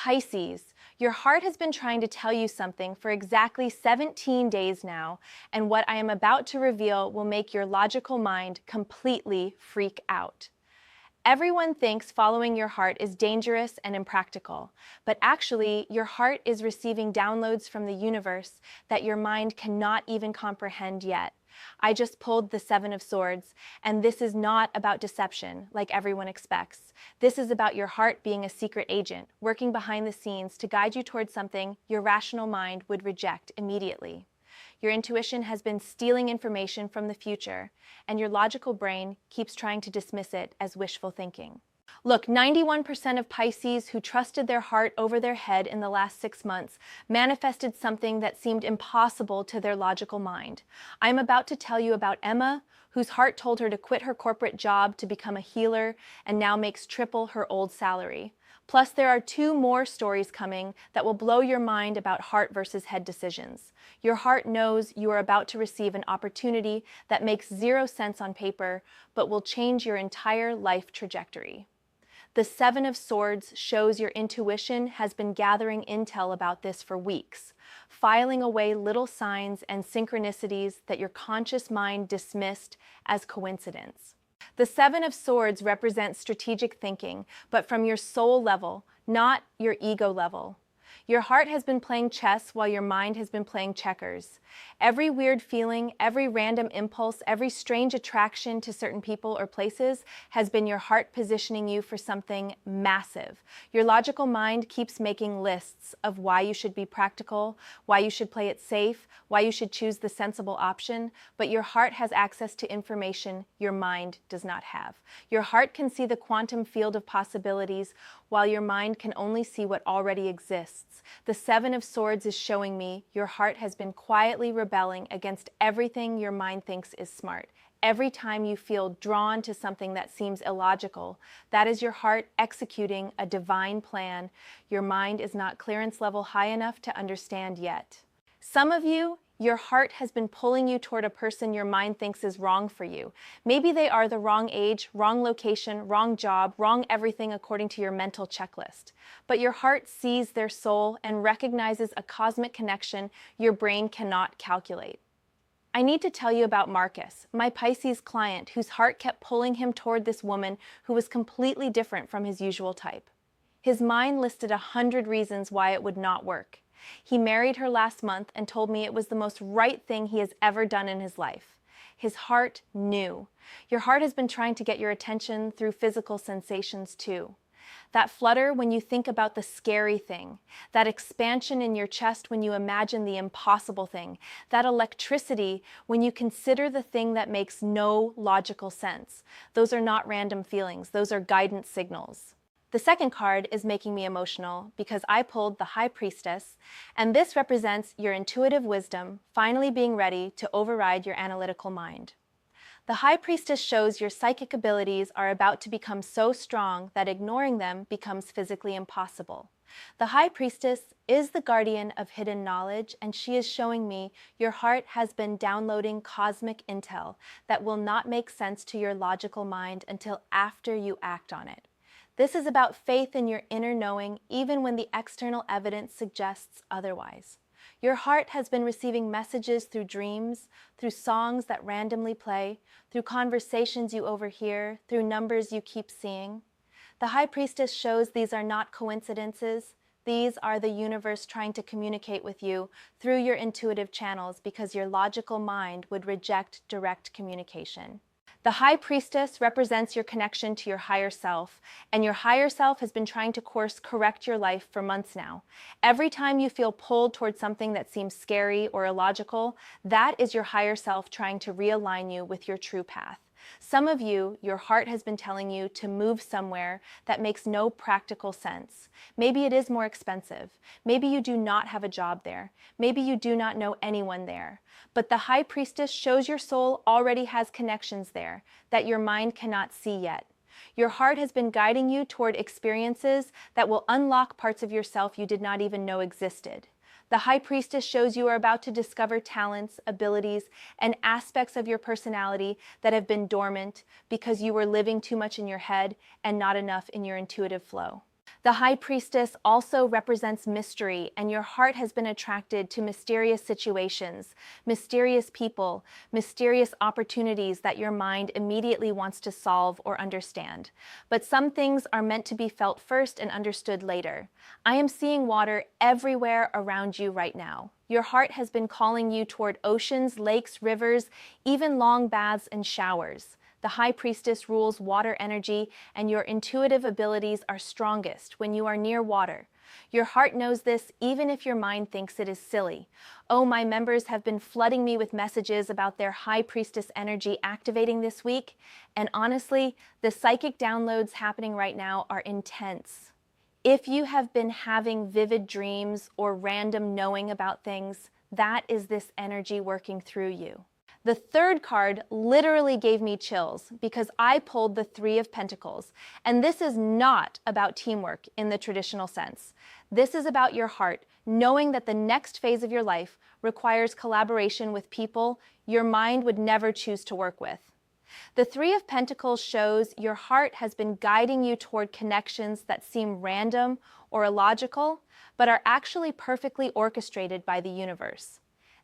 Pisces, your heart has been trying to tell you something for exactly 17 days now, and what I am about to reveal will make your logical mind completely freak out. Everyone thinks following your heart is dangerous and impractical, but actually, your heart is receiving downloads from the universe that your mind cannot even comprehend yet. I just pulled the Seven of Swords, and this is not about deception, like everyone expects. This is about your heart being a secret agent, working behind the scenes to guide you towards something your rational mind would reject immediately. Your intuition has been stealing information from the future, and your logical brain keeps trying to dismiss it as wishful thinking. Look, 91% of Pisces who trusted their heart over their head in the last 6 months manifested something that seemed impossible to their logical mind. I'm about to tell you about Emma, whose heart told her to quit her corporate job to become a healer and now makes triple her old salary. Plus, there are 2 more stories coming that will blow your mind about heart versus head decisions. Your heart knows you are about to receive an opportunity that makes 0 sense on paper, but will change your entire life trajectory. The Seven of Swords shows your intuition has been gathering intel about this for weeks, filing away little signs and synchronicities that your conscious mind dismissed as coincidence. The Seven of Swords represents strategic thinking, but from your soul level, not your ego level. Your heart has been playing chess while your mind has been playing checkers. Every weird feeling, every random impulse, every strange attraction to certain people or places has been your heart positioning you for something massive. Your logical mind keeps making lists of why you should be practical, why you should play it safe, why you should choose the sensible option, but your heart has access to information your mind does not have. Your heart can see the quantum field of possibilities while your mind can only see what already exists. The Seven of Swords is showing me your heart has been quietly rebelling against everything your mind thinks is smart. Every time you feel drawn to something that seems illogical, that is your heart executing a divine plan your mind is not clearance level high enough to understand yet. Some of you, your heart has been pulling you toward a person your mind thinks is wrong for you. Maybe they are the wrong age, wrong location, wrong job, wrong everything according to your mental checklist. But your heart sees their soul and recognizes a cosmic connection your brain cannot calculate. I need to tell you about Marcus, my Pisces client whose heart kept pulling him toward this woman who was completely different from his usual type. His mind listed 100 reasons why it would not work. He married her last month and told me it was the most right thing he has ever done in his life. His heart knew. Your heart has been trying to get your attention through physical sensations too. That flutter when you think about the scary thing, that expansion in your chest when you imagine the impossible thing, that electricity when you consider the thing that makes no logical sense. Those are not random feelings, those are guidance signals. The second card is making me emotional because I pulled the High Priestess, and this represents your intuitive wisdom finally being ready to override your analytical mind. The High Priestess shows your psychic abilities are about to become so strong that ignoring them becomes physically impossible. The High Priestess is the guardian of hidden knowledge, and she is showing me your heart has been downloading cosmic intel that will not make sense to your logical mind until after you act on it. This is about faith in your inner knowing, even when the external evidence suggests otherwise. Your heart has been receiving messages through dreams, through songs that randomly play, through conversations you overhear, through numbers you keep seeing. The High Priestess shows these are not coincidences. These are the universe trying to communicate with you through your intuitive channels because your logical mind would reject direct communication. The High Priestess represents your connection to your higher self, and your higher self has been trying to course correct your life for months now. Every time you feel pulled towards something that seems scary or illogical, that is your higher self trying to realign you with your true path. Some of you, your heart has been telling you to move somewhere that makes no practical sense. Maybe it is more expensive. Maybe you do not have a job there. Maybe you do not know anyone there. But the High Priestess shows your soul already has connections there that your mind cannot see yet. Your heart has been guiding you toward experiences that will unlock parts of yourself you did not even know existed. The High Priestess shows you are about to discover talents, abilities, and aspects of your personality that have been dormant because you were living too much in your head and not enough in your intuitive flow. The High Priestess also represents mystery, and your heart has been attracted to mysterious situations, mysterious people, mysterious opportunities that your mind immediately wants to solve or understand. But some things are meant to be felt first and understood later. I am seeing water everywhere around you right now. Your heart has been calling you toward oceans, lakes, rivers, even long baths and showers. The High Priestess rules water energy, and your intuitive abilities are strongest when you are near water. Your heart knows this even if your mind thinks it is silly. Oh, my members have been flooding me with messages about their High Priestess energy activating this week, and honestly, the psychic downloads happening right now are intense. If you have been having vivid dreams or random knowing about things, that is this energy working through you. The third card literally gave me chills because I pulled the Three of Pentacles, and this is not about teamwork in the traditional sense. This is about your heart, knowing that the next phase of your life requires collaboration with people your mind would never choose to work with. The Three of Pentacles shows your heart has been guiding you toward connections that seem random or illogical, but are actually perfectly orchestrated by the universe.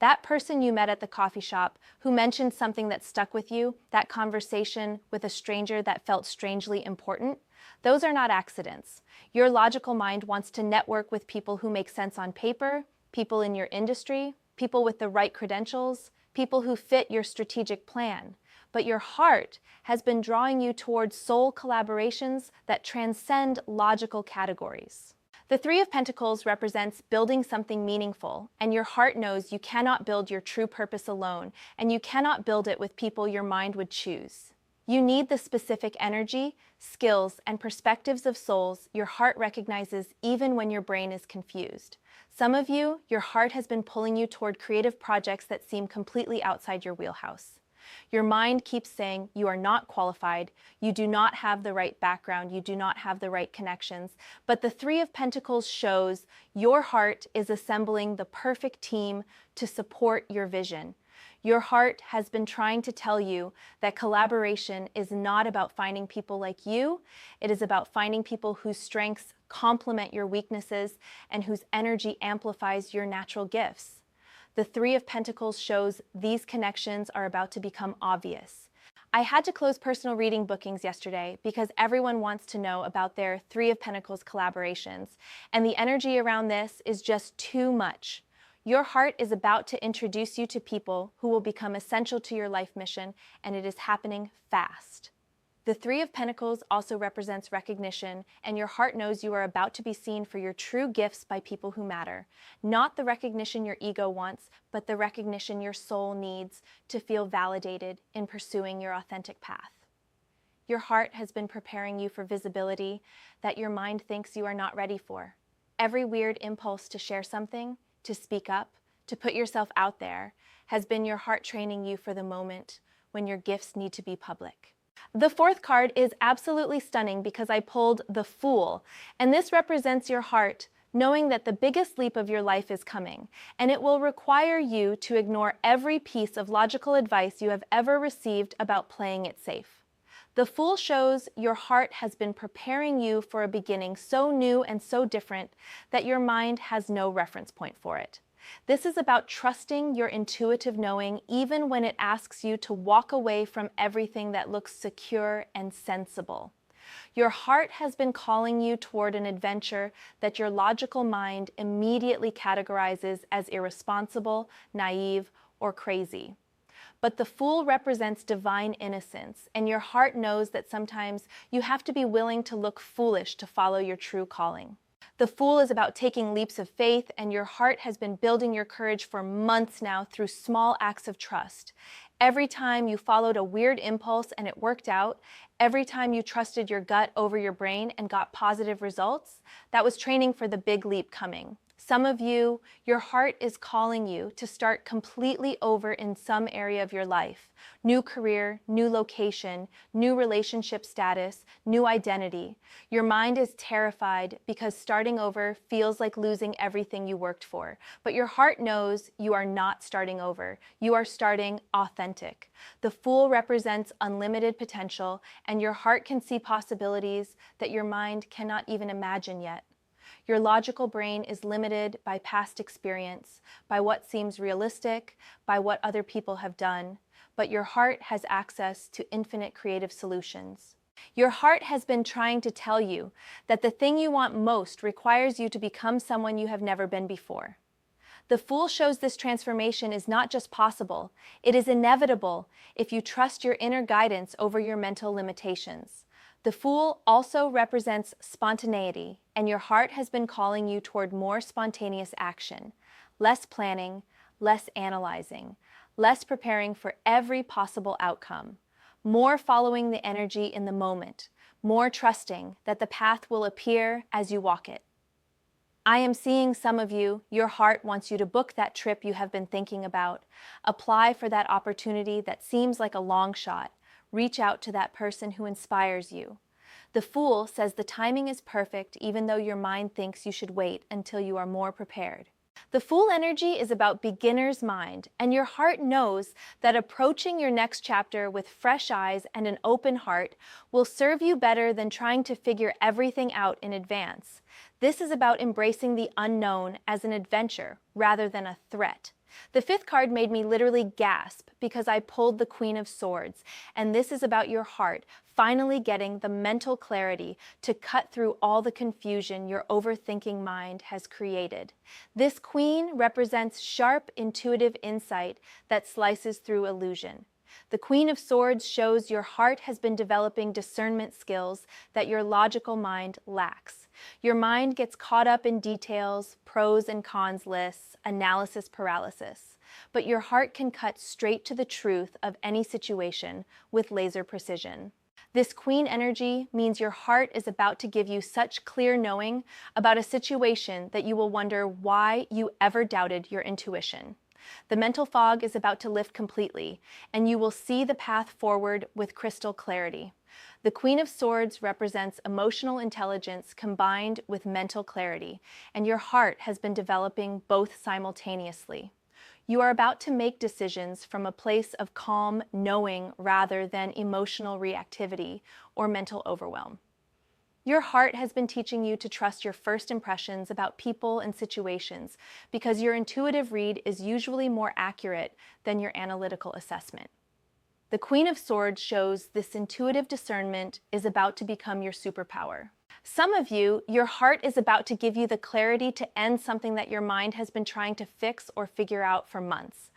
That person you met at the coffee shop who mentioned something that stuck with you, that conversation with a stranger that felt strangely important, those are not accidents. Your logical mind wants to network with people who make sense on paper, people in your industry, people with the right credentials, people who fit your strategic plan. But your heart has been drawing you towards soul collaborations that transcend logical categories. The Three of Pentacles represents building something meaningful, and your heart knows you cannot build your true purpose alone, and you cannot build it with people your mind would choose. You need the specific energy, skills, and perspectives of souls your heart recognizes even when your brain is confused. Some of you, your heart has been pulling you toward creative projects that seem completely outside your wheelhouse. Your mind keeps saying you are not qualified, you do not have the right background, you do not have the right connections. But the Three of Pentacles shows your heart is assembling the perfect team to support your vision. Your heart has been trying to tell you that collaboration is not about finding people like you, it is about finding people whose strengths complement your weaknesses and whose energy amplifies your natural gifts. The Three of Pentacles shows these connections are about to become obvious. I had to close personal reading bookings yesterday because everyone wants to know about their Three of Pentacles collaborations, and the energy around this is just too much. Your heart is about to introduce you to people who will become essential to your life mission, and it is happening fast. The Three of Pentacles also represents recognition, and your heart knows you are about to be seen for your true gifts by people who matter. Not the recognition your ego wants, but the recognition your soul needs to feel validated in pursuing your authentic path. Your heart has been preparing you for visibility that your mind thinks you are not ready for. Every weird impulse to share something, to speak up, to put yourself out there, has been your heart training you for the moment when your gifts need to be public. The fourth card is absolutely stunning because I pulled the Fool, and this represents your heart knowing that the biggest leap of your life is coming, and it will require you to ignore every piece of logical advice you have ever received about playing it safe. The Fool shows your heart has been preparing you for a beginning so new and so different that your mind has no reference point for it. This is about trusting your intuitive knowing even when it asks you to walk away from everything that looks secure and sensible. Your heart has been calling you toward an adventure that your logical mind immediately categorizes as irresponsible, naive, or crazy. But the Fool represents divine innocence, and your heart knows that sometimes you have to be willing to look foolish to follow your true calling. The Fool is about taking leaps of faith, and your heart has been building your courage for months now through small acts of trust. Every time you followed a weird impulse and it worked out, every time you trusted your gut over your brain and got positive results, that was training for the big leap coming. Some of you, your heart is calling you to start completely over in some area of your life. New career, new location, new relationship status, new identity. Your mind is terrified because starting over feels like losing everything you worked for. But your heart knows you are not starting over. You are starting authentic. The Fool represents unlimited potential, and your heart can see possibilities that your mind cannot even imagine yet. Your logical brain is limited by past experience, by what seems realistic, by what other people have done, but your heart has access to infinite creative solutions. Your heart has been trying to tell you that the thing you want most requires you to become someone you have never been before. The Fool shows this transformation is not just possible, it is inevitable if you trust your inner guidance over your mental limitations. The Fool also represents spontaneity, and your heart has been calling you toward more spontaneous action, less planning, less analyzing, less preparing for every possible outcome, more following the energy in the moment, more trusting that the path will appear as you walk it. I am seeing some of you, your heart wants you to book that trip you have been thinking about, apply for that opportunity that seems like a long shot, reach out to that person who inspires you. The Fool says the timing is perfect even though your mind thinks you should wait until you are more prepared. The Fool energy is about beginner's mind, and your heart knows that approaching your next chapter with fresh eyes and an open heart will serve you better than trying to figure everything out in advance. This is about embracing the unknown as an adventure rather than a threat. The fifth card made me literally gasp because I pulled the Queen of Swords, and this is about your heart finally getting the mental clarity to cut through all the confusion your overthinking mind has created. This Queen represents sharp, intuitive insight that slices through illusion. The Queen of Swords shows your heart has been developing discernment skills that your logical mind lacks. Your mind gets caught up in details, pros and cons lists, analysis paralysis. But your heart can cut straight to the truth of any situation with laser precision. This Queen energy means your heart is about to give you such clear knowing about a situation that you will wonder why you ever doubted your intuition. The mental fog is about to lift completely, and you will see the path forward with crystal clarity. The Queen of Swords represents emotional intelligence combined with mental clarity, and your heart has been developing both simultaneously. You are about to make decisions from a place of calm knowing rather than emotional reactivity or mental overwhelm. Your heart has been teaching you to trust your first impressions about people and situations because your intuitive read is usually more accurate than your analytical assessment. The Queen of Swords shows this intuitive discernment is about to become your superpower. Some of you, your heart is about to give you the clarity to end something that your mind has been trying to fix or figure out for months.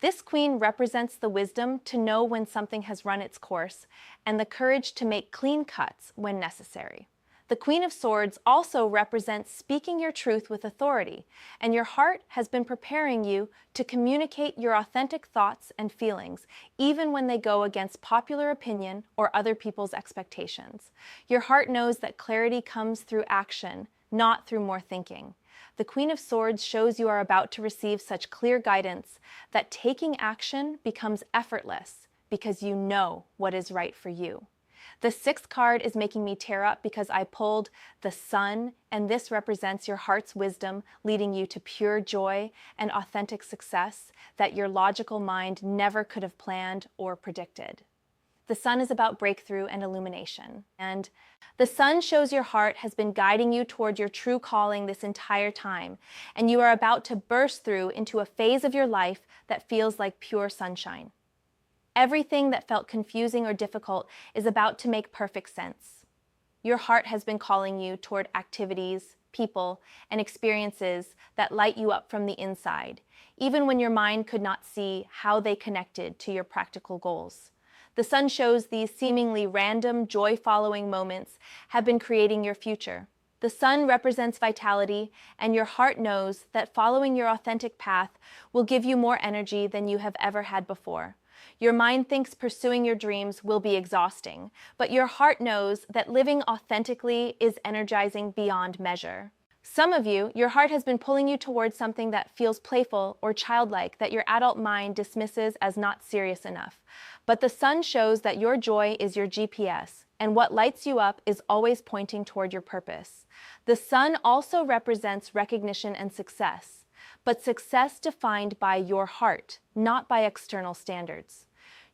This Queen represents the wisdom to know when something has run its course and the courage to make clean cuts when necessary. The Queen of Swords also represents speaking your truth with authority, and your heart has been preparing you to communicate your authentic thoughts and feelings, even when they go against popular opinion or other people's expectations. Your heart knows that clarity comes through action, not through more thinking. The Queen of Swords shows you are about to receive such clear guidance that taking action becomes effortless because you know what is right for you. The sixth card is making me tear up because I pulled the Sun, and this represents your heart's wisdom leading you to pure joy and authentic success that your logical mind never could have planned or predicted. The Sun is about breakthrough and illumination. And the Sun shows your heart has been guiding you toward your true calling this entire time, and you are about to burst through into a phase of your life that feels like pure sunshine. Everything that felt confusing or difficult is about to make perfect sense. Your heart has been calling you toward activities, people, and experiences that light you up from the inside, even when your mind could not see how they connected to your practical goals. The Sun shows these seemingly random, joy-following moments have been creating your future. The Sun represents vitality, and your heart knows that following your authentic path will give you more energy than you have ever had before. Your mind thinks pursuing your dreams will be exhausting, but your heart knows that living authentically is energizing beyond measure. Some of you, your heart has been pulling you towards something that feels playful or childlike that your adult mind dismisses as not serious enough. But the sun shows that your joy is your GPS, and what lights you up is always pointing toward your purpose. The sun also represents recognition and success, but success defined by your heart, not by external standards.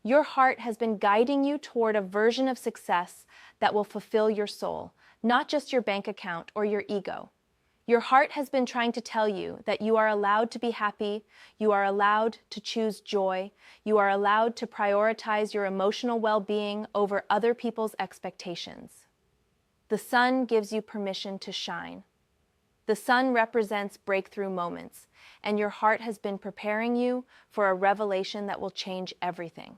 Your heart has been guiding you toward a version of success that will fulfill your soul, not just your bank account or your ego. Your heart has been trying to tell you that you are allowed to be happy, you are allowed to choose joy, you are allowed to prioritize your emotional well-being over other people's expectations. The sun gives you permission to shine. The sun represents breakthrough moments, and your heart has been preparing you for a revelation that will change everything.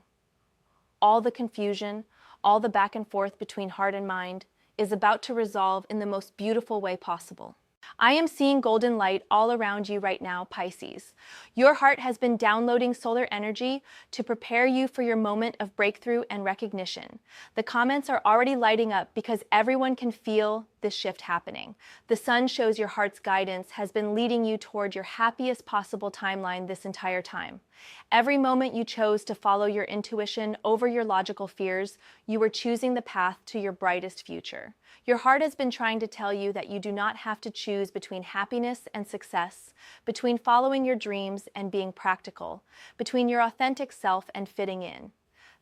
All the confusion, all the back and forth between heart and mind is about to resolve in the most beautiful way possible. I am seeing golden light all around you right now, Pisces. Your heart has been downloading solar energy to prepare you for your moment of breakthrough and recognition. The comments are already lighting up because everyone can feel this shift happening. The sun shows your heart's guidance has been leading you toward your happiest possible timeline this entire time. Every moment you chose to follow your intuition over your logical fears, you were choosing the path to your brightest future. Your heart has been trying to tell you that you do not have to choose between happiness and success, between following your dreams and being practical, between your authentic self and fitting in.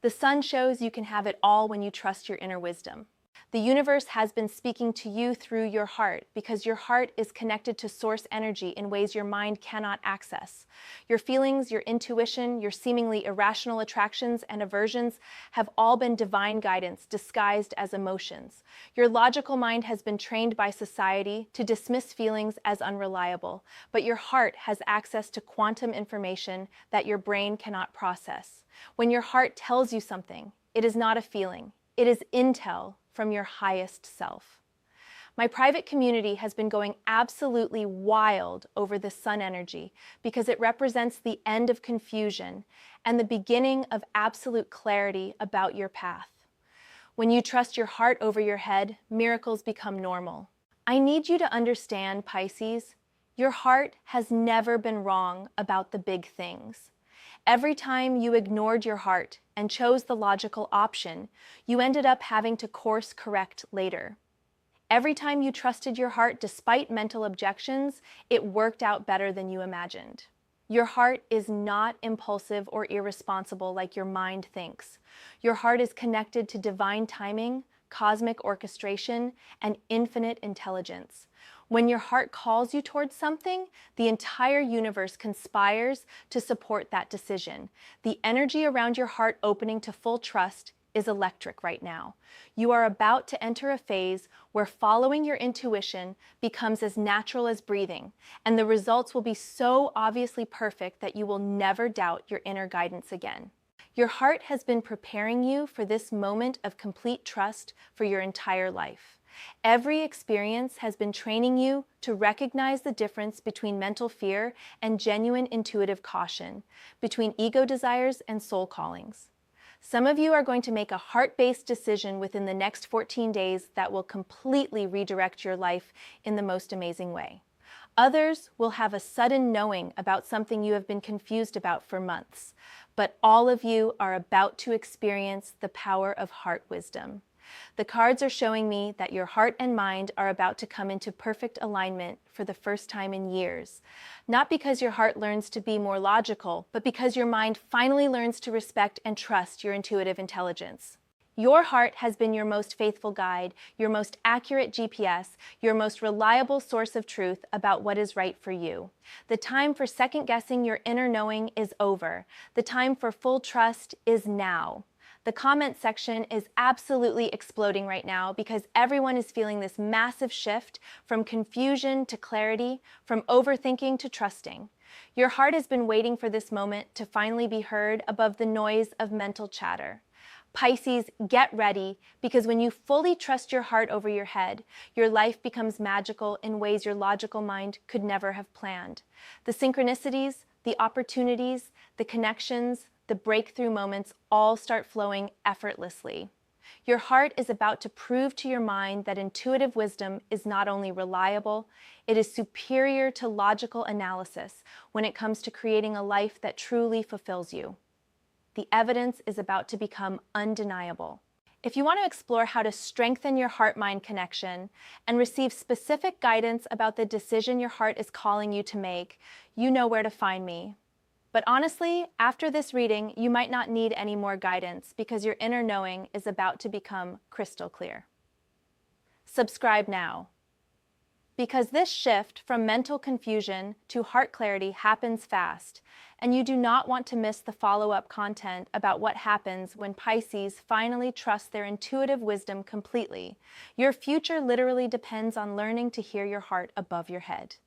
The sun shows you can have it all when you trust your inner wisdom. The universe has been speaking to you through your heart because your heart is connected to source energy in ways your mind cannot access. Your feelings, your intuition, your seemingly irrational attractions and aversions have all been divine guidance disguised as emotions. Your logical mind has been trained by society to dismiss feelings as unreliable, but your heart has access to quantum information that your brain cannot process. When your heart tells you something, it is not a feeling, it is intel from your highest self. My private community has been going absolutely wild over this sun energy because it represents the end of confusion and the beginning of absolute clarity about your path. When you trust your heart over your head, miracles become normal. I need you to understand, Pisces, your heart has never been wrong about the big things. Every time you ignored your heart and chose the logical option, you ended up having to course correct later. Every time you trusted your heart despite mental objections, it worked out better than you imagined. Your heart is not impulsive or irresponsible like your mind thinks. Your heart is connected to divine timing, cosmic orchestration, and infinite intelligence. When your heart calls you towards something, the entire universe conspires to support that decision. The energy around your heart opening to full trust is electric right now. You are about to enter a phase where following your intuition becomes as natural as breathing, and the results will be so obviously perfect that you will never doubt your inner guidance again. Your heart has been preparing you for this moment of complete trust for your entire life. Every experience has been training you to recognize the difference between mental fear and genuine intuitive caution, between ego desires and soul callings. Some of you are going to make a heart-based decision within the next 14 days that will completely redirect your life in the most amazing way. Others will have a sudden knowing about something you have been confused about for months, but all of you are about to experience the power of heart wisdom. The cards are showing me that your heart and mind are about to come into perfect alignment for the first time in years. Not because your heart learns to be more logical, but because your mind finally learns to respect and trust your intuitive intelligence. Your heart has been your most faithful guide, your most accurate GPS, your most reliable source of truth about what is right for you. The time for second-guessing your inner knowing is over. The time for full trust is now. The comment section is absolutely exploding right now because everyone is feeling this massive shift from confusion to clarity, from overthinking to trusting. Your heart has been waiting for this moment to finally be heard above the noise of mental chatter. Pisces, get ready, because when you fully trust your heart over your head, your life becomes magical in ways your logical mind could never have planned. The synchronicities, the opportunities, the connections, the breakthrough moments all start flowing effortlessly. Your heart is about to prove to your mind that intuitive wisdom is not only reliable, it is superior to logical analysis when it comes to creating a life that truly fulfills you. The evidence is about to become undeniable. If you want to explore how to strengthen your heart-mind connection and receive specific guidance about the decision your heart is calling you to make, you know where to find me. But honestly, after this reading, you might not need any more guidance because your inner knowing is about to become crystal clear. Subscribe now. Because this shift from mental confusion to heart clarity happens fast, and you do not want to miss the follow-up content about what happens when Pisces finally trust their intuitive wisdom completely. Your future literally depends on learning to hear your heart above your head.